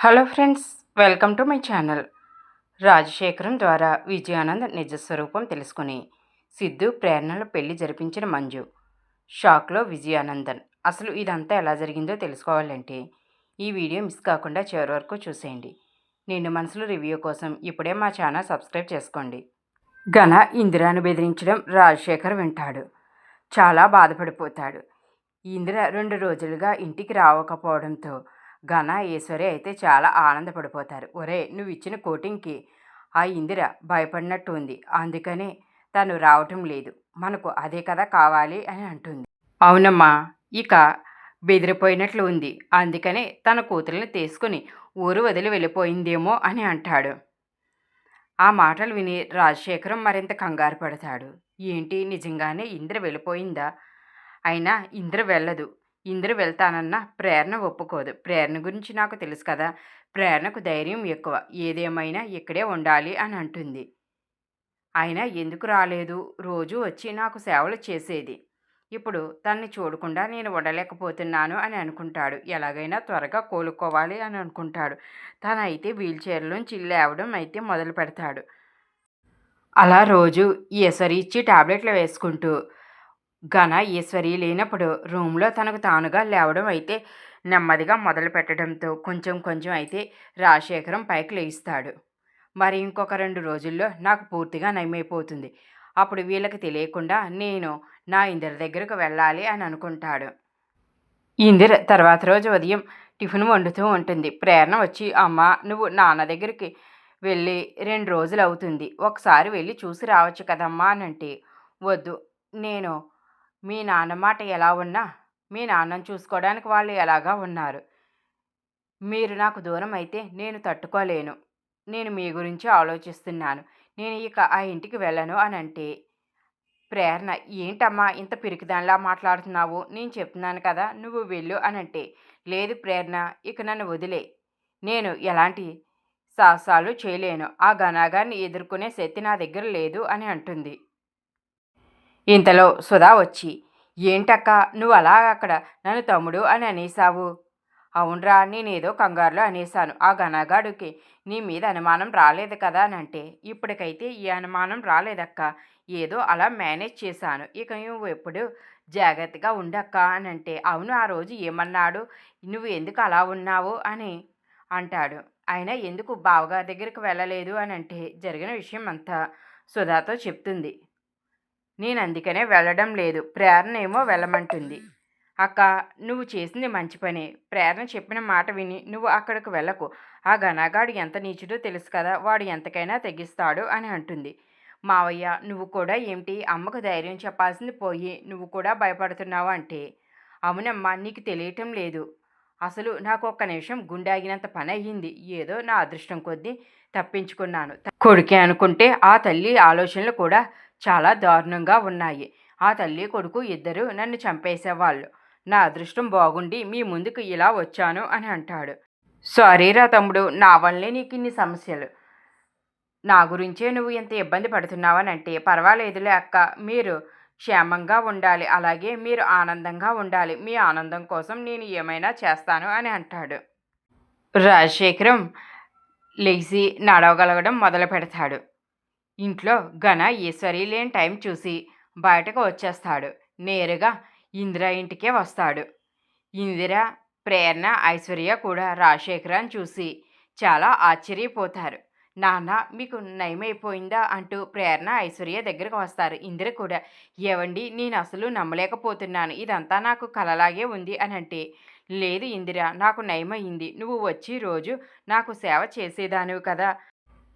Hello friends, welcome to my channel. Rajasekharam ద్వారా విజయానంద్ నిజస్వరూపం తెలుసుకుని సిద్ధు ప్రేరణల పెళ్లి జరిపించిన మంజు. షాక్లో విజయానందన్. అసలు ఇదంతా ఎలా జరిగిందో తెలుసుకోవాలంటే ఈ వీడియో మిస్ కాకుండా చివరి వరకు చూసేయండి. నిండు మనసులు రివ్యూ కోసం ఇప్పుడే మా ఛానల్ సబ్స్క్రైబ్ చేసుకోండి. ఘన ఇందిరాను బెదిరించడం రాజశేఖర్ వింటాడు. చాలా బాధపడిపోతాడు. ఇందిర 2 రోజులుగా ఇంటికి రావకపోవడంతో ఘన ఈశ్వరి అయితే చాలా ఆనందపడిపోతారు. ఒరే, నువ్వు ఇచ్చిన కోటింగ్కి ఆ ఇందిర భయపడినట్టు ఉంది, అందుకనే తను రావటం లేదు, మనకు అదే కదా కావాలి అని అంటుంది. అవునమ్మా, ఇక బెదిరిపోయినట్లు ఉంది, అందుకనే తన కూతుర్ని తీసుకుని ఊరు వదిలి వెళ్ళిపోయిందేమో అని అంటాడు. ఆ మాటలు విని రాజశేఖరం మరింత కంగారు పడతాడు. ఏంటి, నిజంగానే ఇంద్ర వెళ్ళిపోయిందా? అయినా ఇంద్ర వెళ్ళదు. ఇంద్ర వెళ్తానన్నా ప్రేరణ ఒప్పుకోదు. ప్రేరణ గురించి నాకు తెలుసు కదా, ప్రేరణకు ధైర్యం ఎక్కువ, ఏదేమైనా ఇక్కడే ఉండాలి అని అంటుంది. అయినా ఎందుకు రాలేదు? రోజు వచ్చి నాకు సేవలు చేసేది. ఇప్పుడు తన్ని చూడకుండా నేను ఉండలేకపోతున్నాను అని అనుకుంటాడు. ఎలాగైనా త్వరగా కోలుకోవాలి అని అనుకుంటాడు. తనైతే వీల్చైర్లోంచి లేవడం అయితే మొదలు పెడతాడు. అలా రోజు ఈశ్వరి ఇచ్చి టాబ్లెట్లు వేసుకుంటూ ఘన ఈశ్వరి లేనప్పుడు రూమ్లో తనకు తానుగా లేవడం అయితే నెమ్మదిగా మొదలు పెట్టడంతో కొంచెం కొంచెం అయితే రాజశేఖరం పైకి లేస్తాడు. మరి ఇంకొక 2 రోజుల్లో నాకు పూర్తిగా నయమైపోతుంది. అప్పుడు వీళ్ళకి తెలియకుండా నేను నా ఇందిర దగ్గరకు వెళ్ళాలి అని అనుకుంటాడు. ఇందిర తర్వాత రోజు ఉదయం టిఫిన్ వండుతూ ఉంటుంది. ప్రేరణ వచ్చి, అమ్మ, నువ్వు నాన్న దగ్గరికి వెళ్ళి 2 రోజులు అవుతుంది, ఒకసారి వెళ్ళి చూసి రావచ్చు కదమ్మా అని అంటే, వద్దు, నేను మీ నాన్న మాట ఎలా ఉన్నా మీ నాన్నను చూసుకోవడానికి వాళ్ళు ఎలాగా ఉన్నారు. మీరు నాకు దూరం అయితే నేను తట్టుకోలేను. నేను మీ గురించి ఆలోచిస్తున్నాను. నేను ఇక ఆ ఇంటికి వెళ్ళను అని అంటే, ప్రేరణ, ఏంటమ్మా ఇంత పిరికిదానిలా మాట్లాడుతున్నావు? నేను చెప్తున్నాను కదా నువ్వు వెళ్ళు అని అంటే, లేదు ప్రేరణ, ఇక నన్ను వదిలే. నేను ఎలాంటి సాహసాలు చేయలేను. ఆ ఘనాగాన్ని ఎదుర్కొనే శక్తి నా దగ్గర లేదు అని అంటుంది. ఇంతలో సుధా వచ్చి, ఏంటక్క నువ్వు అలా అక్కడ నన్ను తమ్ముడు అని అనేసావు? అవునరా, నేనేదో కంగారులో అనేశాను. ఆ ఘనగాడికి నీ మీద అనుమానం రాలేదు కదా అని అంటే, ఇప్పటికైతే ఈ అనుమానం రాలేదక్క, ఏదో అలా మేనేజ్ చేశాను. ఇక నువ్వు ఎప్పుడు జాగ్రత్తగా ఉండక్క అని అంటే, అవును, ఆ రోజు ఏమన్నాడు, నువ్వు ఎందుకు అలా ఉన్నావు అని అంటాడు. అయినా ఎందుకు బావగారి దగ్గరికి వెళ్ళలేదు అని అంటే, జరిగిన విషయం అంతా సుధాతో చెప్తుంది. నేను అందుకనే వెళ్ళడం లేదు, ప్రేరణ ఏమో వెళ్ళమంటుంది. అక్క, నువ్వు చేసింది మంచి పని. ప్రేరణ చెప్పిన మాట విని నువ్వు అక్కడికి వెళ్ళకు. ఆ ఘనగాడు ఎంత నీచుడో తెలుసు కదా, వాడు ఎంతకైనా తెగిస్తాడు అని అంటుంది. మావయ్య, నువ్వు కూడా ఏమిటి, అమ్మకు ధైర్యం చెప్పాల్సింది పోయి నువ్వు కూడా భయపడుతున్నావు అంటే, అవునమ్మా, నీకు తెలియటం లేదు. అసలు నాకు ఒక్క నిమిషం గుండె ఆగినంత పని అయ్యింది. ఏదో నా అదృష్టం కొద్దీ తప్పించుకున్నాను. కొడుకే అనుకుంటే ఆ తల్లి ఆలోచనలు కూడా చాలా దారుణంగా ఉన్నాయి. ఆ తల్లి కొడుకు ఇద్దరు నన్ను చంపేసేవాళ్ళు. నా అదృష్టం బాగుండి మీ ముందుకు ఇలా వచ్చాను అని అంటాడు. సారీరా తమ్ముడు, నా వల్లే నీకు ఇన్ని సమస్యలు. నా గురించే నువ్వు ఎంత ఇబ్బంది పడుతున్నావని అంటే, పర్వాలేదులే అక్క, మీరు క్షేమంగా ఉండాలి, అలాగే మీరు ఆనందంగా ఉండాలి. మీ ఆనందం కోసం నేను ఏమైనా చేస్తాను అని అంటాడు. రాజశేఖరం లేచి నడవగలగడం మొదలు పెడతాడు. ఇంట్లో ఘన ఈశ్వరి లేని టైం చూసి బయటకు వచ్చేస్తాడు. నేరుగా ఇందిర ఇంటికే వస్తాడు. ఇందిర, ప్రేరణ, ఐశ్వర్య కూడా రాజశేఖరాన్ని చూసి చాలా ఆశ్చర్యపోతారు. నాన్న, మీకు నయమైపోయిందా అంటూ ప్రేరణ, ఐశ్వర్య దగ్గరకు వస్తారు. ఇందిర కూడా, ఏవండి, నేను అసలు నమ్మలేకపోతున్నాను, ఇదంతా నాకు కలలాగే ఉంది అని అంటే, లేదు ఇందిర, నాకు నయమైంది. నువ్వు వచ్చి రోజు నాకు సేవ చేసేదానివి కదా,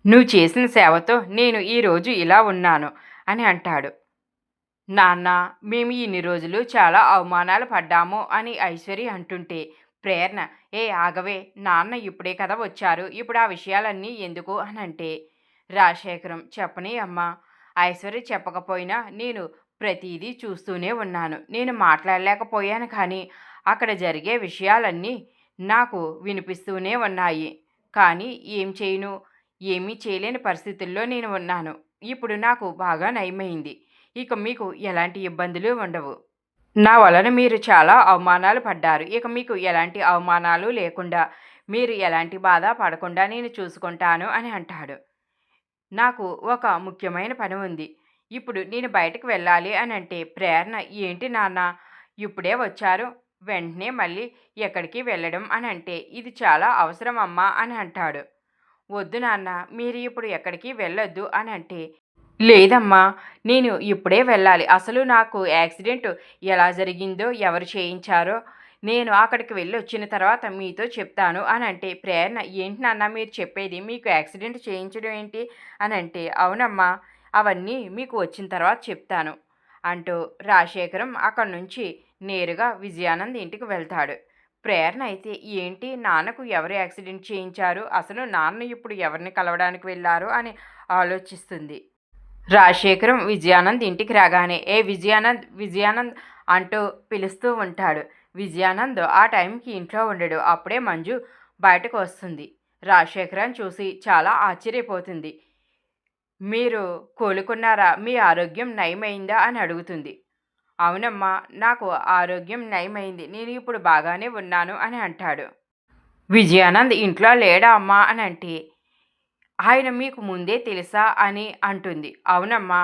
నువ్వు చేసిన సేవతో నేను ఈరోజు ఇలా ఉన్నాను అని అంటాడు. నాన్న, మేము ఇన్ని రోజులు చాలా అవమానాలు పడ్డాము అని ఐశ్వర్య అంటుంటే, ప్రేరణ, ఏ ఆగవే, నాన్న ఇప్పుడే కదా వచ్చారు, ఇప్పుడు ఆ విషయాలన్నీ ఎందుకు అని అంటే, రాజశేఖరం, చెప్పని అమ్మా, ఐశ్వర్య చెప్పకపోయినా నేను ప్రతిదీ చూస్తూనే ఉన్నాను. నేను మాట్లాడలేకపోయాను, కానీ అక్కడ జరిగే విషయాలన్నీ నాకు వినిపిస్తూనే ఉన్నాయి. కానీ ఏం చేయను, ఏమీ చేయలేని పరిస్థితుల్లో నేను ఉన్నాను. ఇప్పుడు నాకు బాగా నయమైంది. ఇక మీకు ఎలాంటి ఇబ్బందులు ఉండవు. నా వలన మీరు చాలా అవమానాలు పడ్డారు. ఇక మీకు ఎలాంటి అవమానాలు లేకుండా మీరు ఎలాంటి బాధ పడకుండా నేను చూసుకుంటాను అని అంటాడు. నాకు ఒక ముఖ్యమైన పని ఉంది. ఇప్పుడు నేను బయటకు వెళ్ళాలి అని అంటే ప్రేరణ ఏంటి నాన్న ఇప్పుడే వచ్చారు. వెంటనే మళ్ళీ ఎక్కడికి వెళ్ళడం అని అంటే ఇది చాలా అవసరం అమ్మా అని అంటాడు. వద్దు నాన్న మీరు ఇప్పుడు ఎక్కడికి వెళ్ళొద్దు అని అంటే లేదమ్మా నేను ఇప్పుడే వెళ్ళాలి. అసలు నాకు యాక్సిడెంట్ ఎలా జరిగిందో ఎవరు చేయించారో నేను అక్కడికి వెళ్ళి వచ్చిన తర్వాత మీతో చెప్తాను అని అంటే ప్రేరణ ఏంటి నాన్న మీరు చెప్పేది మీకు యాక్సిడెంట్ చేయించడం ఏంటి అని అంటే అవునమ్మా అవన్నీ మీకు వచ్చిన తర్వాత చెప్తాను అంటూ రాజశేఖరం అక్కడి నుంచి నేరుగా విజయానంద్ ఇంటికి వెళ్తాడు. ప్రేరణ అయితే ఏంటి నాన్నకు ఎవరు యాక్సిడెంట్ చేయించారు అసలు నాన్న ఇప్పుడు ఎవరిని కలవడానికి వెళ్ళారు అని ఆలోచిస్తుంది. రాజశేఖరం విజయానంద్ ఇంటికి రాగానే ఏ విజయానంద్ విజయానంద్ అంటూ పిలుస్తూ ఉంటాడు. విజయానంద్ ఆ టైంకి ఇంట్లో ఉండడు. అప్పుడే మంజు బయటకు వస్తుంది. రాజశేఖరాన్ని చూసి చాలా ఆశ్చర్యపోతుంది. మీరు కోలుకున్నారా మీ ఆరోగ్యం నయమైందా అని అడుగుతుంది. అవునమ్మా నాకు ఆరోగ్యం నయమైంది నేను ఇప్పుడు బాగానే ఉన్నాను అని అంటాడు. విజయానంద్ ఇంట్లో లేడా అమ్మా అని అంటే ఆయన మీకు ముందే తెలుసా అని అంటుంది. అవునమ్మా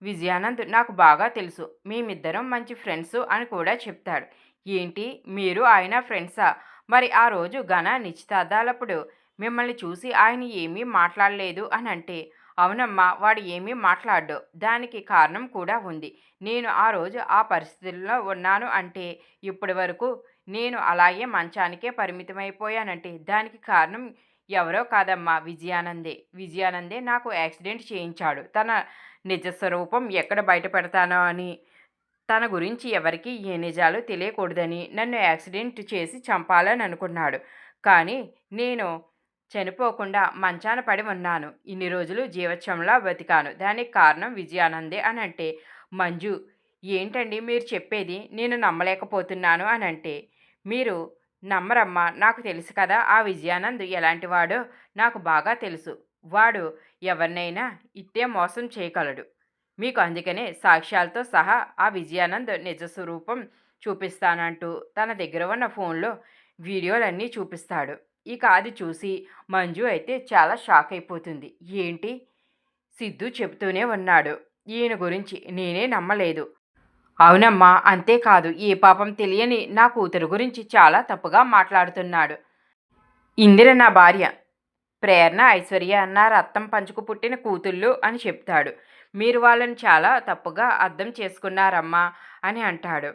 విజయానంద్ నాకు బాగా తెలుసు మేమిద్దరం మంచి ఫ్రెండ్స్ అని కూడా చెప్తాడు. ఏంటి మీరు ఆయన ఫ్రెండ్సా? మరి ఆ రోజు ఘన నిశ్చితార్థాలప్పుడు మిమ్మల్ని చూసి ఆయన ఏమీ మాట్లాడలేదు అని అంటే అవునమ్మా వాడు ఏమీ మాట్లాడ్డు. దానికి కారణం కూడా ఉంది. నేను ఆ రోజు ఆ పరిస్థితుల్లో ఉన్నాను అంటే ఇప్పటి వరకు నేను అలాగే మంచానికే పరిమితమైపోయానంటే దానికి కారణం ఎవరో కాదమ్మా విజయానందే నాకు యాక్సిడెంట్ చేయించాడు. తన నిజ స్వరూపం ఎక్కడ బయట పెడతానో అని తన గురించి ఎవరికి ఏ నిజాలు తెలియకూడదని నన్ను యాక్సిడెంట్ చేసి చంపాలని అనుకున్నాడు. కానీ నేను చనిపోకుండా మంచాన పడి ఉన్నాను. ఇన్ని రోజులు జీవత్సంలా బతికాను. దానికి కారణం విజయానందే అని అంటే మంజు ఏంటండి మీరు చెప్పేది నేను నమ్మలేకపోతున్నాను అని అంటే మీరు నమ్మరమ్మా నాకు తెలుసు కదా ఆ విజయానంద్ ఎలాంటివాడో నాకు బాగా తెలుసు. వాడు ఎవరినైనా ఇట్టే మోసం చేయగలడు. మీకు అందుకనే సాక్ష్యాలతో సహా ఆ విజయానంద్ నిజ స్వరూపం చూపిస్తానంటూ తన దగ్గర ఉన్న ఫోన్లో వీడియోలన్నీ చూపిస్తాడు. ఇక అది చూసి మంజు అయితే చాలా షాక్ అయిపోతుంది. ఏంటి సిద్ధు చెబుతూనే ఉన్నాడు ఈయన గురించి నేనే నమ్మలేదు. అవునమ్మా అంతేకాదు ఏ పాపం తెలియని నా కూతురు గురించి చాలా తప్పుగా మాట్లాడుతున్నాడు. ఇందిర నా భార్య ప్రేరణ ఐశ్వర్య నా రక్తం పంచుకు పుట్టిన కూతుళ్ళు అని చెప్తాడు. మీరు వాళ్ళని చాలా తప్పుగా అర్థం చేసుకున్నారమ్మా అని అంటాడు.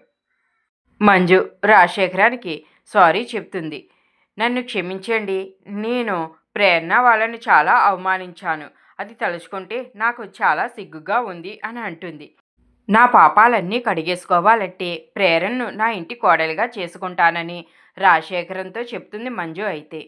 మంజు రాజశేఖరానికి సారీ చెప్తుంది. నన్ను క్షమించండి నేను ప్రేరణ వాళ్ళని చాలా అవమానించాను. అది తలుచుకుంటే నాకు చాలా సిగ్గుగా ఉంది అని అంటుంది. నా పాపాలన్నీ కడిగేసుకోవాలంటే ప్రేరణను నా ఇంటి కోడలిగా చేసుకుంటానని రాజశేఖరంతో చెప్తుంది మంజు అయితే.